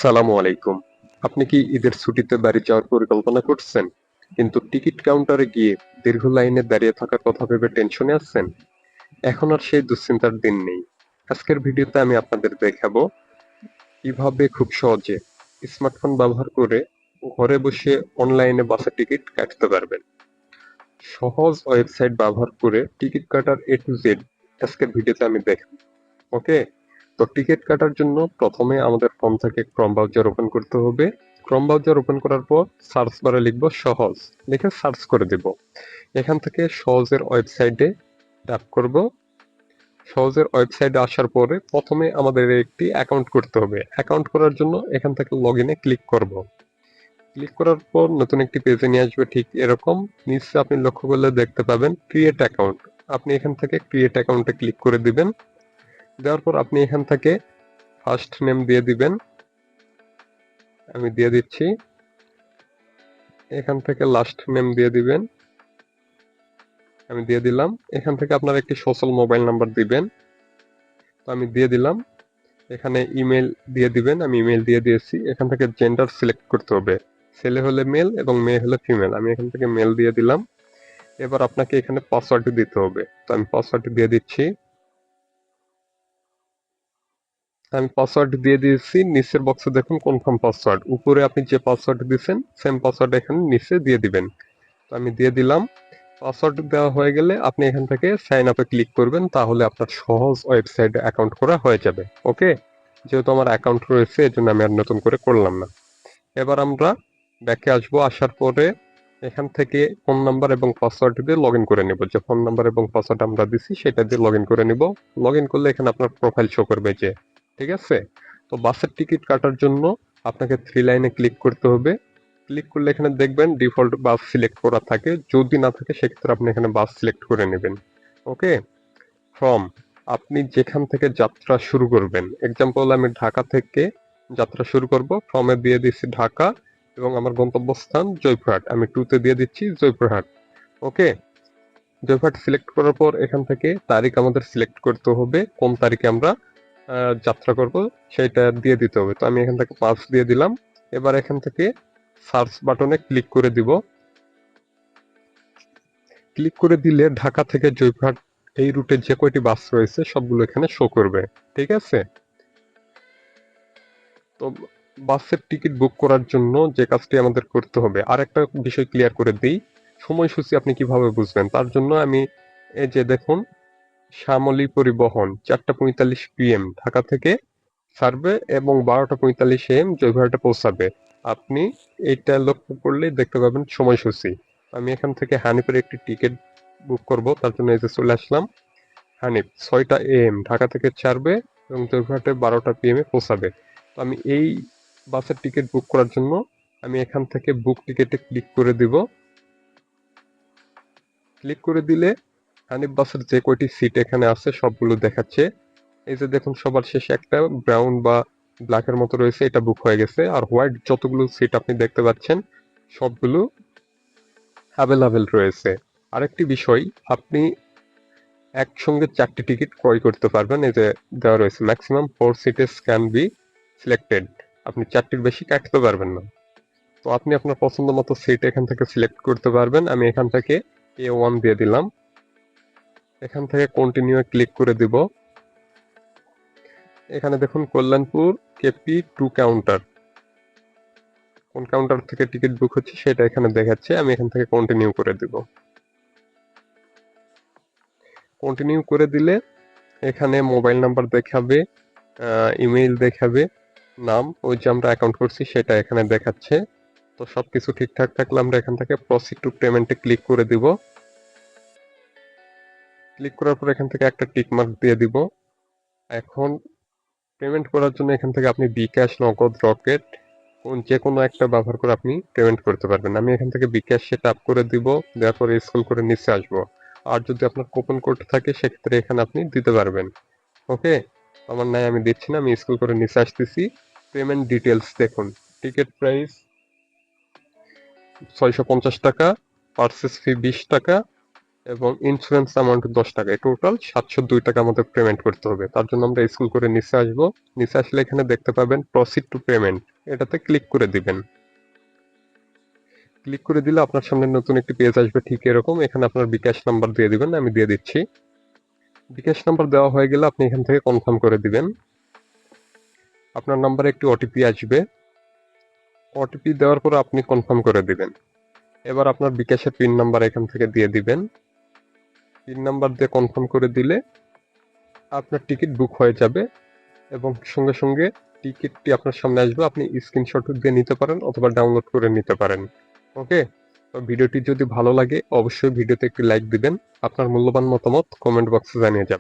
আসসালামু আলাইকুম। আপনি কি ঈদের ছুটিতে বাড়ি যাওয়ার পরিকল্পনা করছেন, কিন্তু টিকিট কাউন্টারে গিয়ে দীর্ঘ লাইনে দাঁড়িয়ে থাকার কথা ভেবে টেনশনে আছেন? এখন আর সেই দুশ্চিন্তার দিন নেই। আজকের ভিডিওতে আমি আপনাদের দেখাবো কিভাবে খুব সহজে স্মার্টফোন ব্যবহার করে ঘরে বসে অনলাইনে বাসের টিকিট কাটতে পারবেন। সহজ ওয়েবসাইট ব্যবহার করে ticket cutter A to Z আজকের ভিডিওতে আমি দেখাবো। ওকে, তো টিকিট কাটার জন্য প্রথমে আমাদের ফোন থেকে ক্রোম ব্রাউজার ওপেন করতে হবে। ক্রোম ব্রাউজার ওপেন করার পর সার্চ বারে লিখব সহজ, লিখে সার্চ করে দেব। এখান থেকে সহজের ওয়েবসাইটে ট্যাপ করব। সহজের ওয়েবসাইটে আসার পরে প্রথমে আমাদের একটি অ্যাকাউন্ট করতে হবে। অ্যাকাউন্ট করার জন্য এখান থেকে লগ ইনে ক্লিক করব। ক্লিক করার পর নতুন একটি পেজে নিয়ে আসবে, ঠিক এরকম। নিচে আপনি লক্ষ্য করলে দেখতে পাবেন ক্রিয়েট অ্যাকাউন্ট। আপনি এখান থেকে ক্রিয়েট অ্যাকাউন্টে ক্লিক করে দিবেন। দেওয়ার পর আপনি এখান থেকে ফার্স্ট নেম দিয়ে দিবেন। আমি দিয়ে দিচ্ছি। এখান থেকে লাস্ট নেম দিয়ে দিবেন। আমি দিয়ে দিলাম। এখান থেকে আপনার একটি সোশ্যাল মোবাইল নাম্বার দিবেন। তো আমি দিয়ে দিলাম। এখানে ইমেল দিয়ে দিবেন। আমি ইমেল দিয়ে দিয়েছি। এখান থেকে জেন্ডার সিলেক্ট করতে হবে। ছেলে হলে মেল এবং মেয়ে হলে ফিমেল। আমি এখান থেকে মেল দিয়ে দিলাম। এবার আপনাকে এখানে পাসওয়ার্ড দিতে হবে। তো আমি পাসওয়ার্ড দিয়ে দিচ্ছি। আমি পাসওয়ার্ড দিয়ে দিয়েছি। নিচের বক্সে দেখুন কনফার্ম পাসওয়ার্ড। উপরে আপনি যে পাসওয়ার্ড দিয়েছেন সেম পাসওয়ার্ড এখানে নিচে দিয়ে দিবেন। তো আমি দিয়ে দিলাম। পাসওয়ার্ড দেওয়া হয়ে গেলে আপনি এখান থেকে সাইন আপে ক্লিক করবেন, তাহলে আপনার সহজ ওয়েবসাইটে অ্যাকাউন্ট করা হয়ে যাবে। ওকে, যেহেতু আমার অ্যাকাউন্ট রয়েছে এজন্য আমি আর নতুন করে করলাম না। এবার আমরা ব্যাকে আসবো। আসার পরে এখান থেকে ফোন নাম্বার এবং পাসওয়ার্ড দিয়ে লগ ইন করে নিব। যে ফোন নাম্বার এবং পাসওয়ার্ড আমরা দিছি সেটা দিয়ে লগ ইন করে নিব। লগ ইন করলে এখানে আপনার প্রোফাইল শো করবে, যে ঠিক আছে। তো বাসের টিকিট কাটার জন্য আপনাকে থ্রি লাইনে ক্লিক করতে হবে। ক্লিক করলে এখানে দেখবেন ডিফল্ট বাস সিলেক্ট করা থাকে। যদি না থাকে সেক্ষেত্রে আপনি এখানে বাস সিলেক্ট করে নেবেন। ওকে, ফ্রম, আপনি যেখান থেকে যাত্রা শুরু করবেন। এক্সাম্পল আমি ঢাকা থেকে যাত্রা শুরু করব। ফ্রমে দিয়ে দিচ্ছি ঢাকা এবং আমার গন্তব্যস্থান জয়পুরহাট। আমি টুতে দিয়ে দিচ্ছি জয়পুরহাট। ওকে, জয়পুরহাট সিলেক্ট করার পর এখান থেকে তারিখ আমাদের সিলেক্ট করতে হবে, কোন তারিখে আমরা যাত্রা করব সেটা দিয়ে দিতে হবে। তো আমি এখান থেকে 5 দিয়ে দিলাম। এবার এখান থেকে সার্চ বাটনে ক্লিক করে দিব। ক্লিক করে দিলে ঢাকা থেকে জয়পুরহাট এই রুটে যে কয়টি বাস রয়েছে সবগুলো এখানে শো করবে। ঠিক আছে। তো বাসের টিকিট বুক করার জন্য যে কাজটি আমাদের করতে হবে, আর একটা বিষয় ক্লিয়ার করে দিই। সময়সূচি আপনি কিভাবে বুঝবেন, তার জন্য আমি এই যে দেখুন, শ্যামলী পরিবহন 4:45 PM ঢাকা থেকে ছাড়বে এবং 12:45 AM জয়পুরহাটে পৌঁছাবে। আপনি এইটা লক্ষ্য করলেই দেখতে পাবেন সময়সূচি। আমি এখান থেকে হানিফের একটি টিকিট বুক করব, তার জন্য এই যে চলে আসলাম। হানিফ 6টা AM ঢাকা থেকে ছাড়বে এবং জয়পুরহাটে 12টা PM এ পৌঁছাবে। তো আমি এই বাসের টিকিট বুক করার জন্য আমি এখান থেকে বুক টিকেটে ক্লিক করে দিব। ক্লিক করে দিলে হানিফ বাসের যে কয়টি সিট এখানে আছে সবগুলো দেখাচ্ছে। এই যে দেখুন, সবার শেষে একটা ব্রাউন বা ব্ল্যাকের মতো রয়েছে, এটা বুক হয়ে গেছে। আর হোয়াইট যতগুলো সিট আপনি দেখতে পাচ্ছেন সবগুলো অ্যাভেলেবেল রয়েছে। আরেকটি বিষয়, আপনি একসঙ্গে 4টি টিকিট ক্রয় করতে পারবেন। এই যে দেওয়া রয়েছে ম্যাক্সিমাম 4 সিটেস ক্যান বি সিলেক্টেড। আপনি 4টির বেশি কাটতে পারবেন না। তো আপনি আপনার পছন্দ মতো সিট এখান থেকে সিলেক্ট করতে পারবেন। আমি এখান থেকে A1 দিয়ে দিলাম। এখান থেকে কন্টিনিউ ক্লিক করে দিব। এখানে দেখুন কল্যাণপুর কেপি 2 কাউন্টার, কোন কাউন্টার থেকে টিকিট বুক হচ্ছে সেটা এখানে দেখাচ্ছে। আমি এখান থেকে কন্টিনিউ করে দিব। কন্টিনিউ করে দিলে এখানে মোবাইল নাম্বার দেখাবে, ইমেইল দেখাবে, নাম ওই যে আমরা অ্যাকাউন্ট করছি সেটা এখানে দেখাচ্ছে। তো সবকিছু ঠিকঠাক থাকলে আমরা এখান থেকে প্রসিড টু পেমেন্টে ক্লিক করে দিব। ক্লিক করার পর এখান থেকে একটা টিক মার্ক দিয়ে দিব। এখন পেমেন্ট করার জন্য এখান থেকে আপনি বিকাশ, নগদ, রকেট যে কোনো একটা ব্যবহার করে আপনি পেমেন্ট করতে পারবেন। আমি এখান থেকে বিকাশ সেটা আপ করে দিব। দেওয়ার পরে স্ক্রল করে নিচে আসবো। আর যদি আপনার কুপন কোড থাকে সেক্ষেত্রে এখানে আপনি দিতে পারবেন। ওকে, আমার নাই, আমি দিচ্ছি না। আমি স্ক্রল করে নিচে আসতেছি। পেমেন্ট ডিটেলস দেখুন, টিকিট প্রাইস 650 টাকা, পার্সেস ফি 20 টাকা, এবং ইন্স্যুরেন্স অ্যামাউন্ট 10 টাকা, টোটাল 702 টাকা আমাদের পেমেন্ট করতে হবে। তার জন্য আমরা স্কুল করে নিচে আসবো। নিচে আসলে এখানে দেখতে পাবেন প্রসিড টু পেমেন্ট, এটাতে ক্লিক করে দিবেন। ক্লিক করে দিলে আপনার সামনে নতুন একটি পেজ আসবে ঠিক এরকম। এখানে আপনার বিকাশ নাম্বার দিয়ে দিবেন, আমি দিয়ে দিচ্ছি। বিকাশ নাম্বার দেওয়া হয়ে গেলে আপনি এখান থেকে কনফার্ম করে দিবেন। আপনার নাম্বারে একটি ওটিপি আসবে, ওটিপি দেওয়ার পর আপনি কনফার্ম করে দিবেন। এবার আপনার বিকাশের পিন নাম্বার এখান থেকে দিয়ে দিবেন। পিন নাম্বার দিয়ে কনফার্ম করে দিলে আপনার টিকিট বুক হয়ে যাবে এবং সঙ্গে সঙ্গে টিকিটটি আপনার সামনে আসবে। আপনি স্ক্রিনশট দিয়ে নিতে পারেন অথবা ডাউনলোড করে নিতে পারেন। ওকে, তো ভিডিওটি যদি ভালো লাগে অবশ্যই ভিডিওতে একটি লাইক দিবেন। আপনার মূল্যবান মতামত কমেন্ট বক্সে জানিয়ে যাবেন।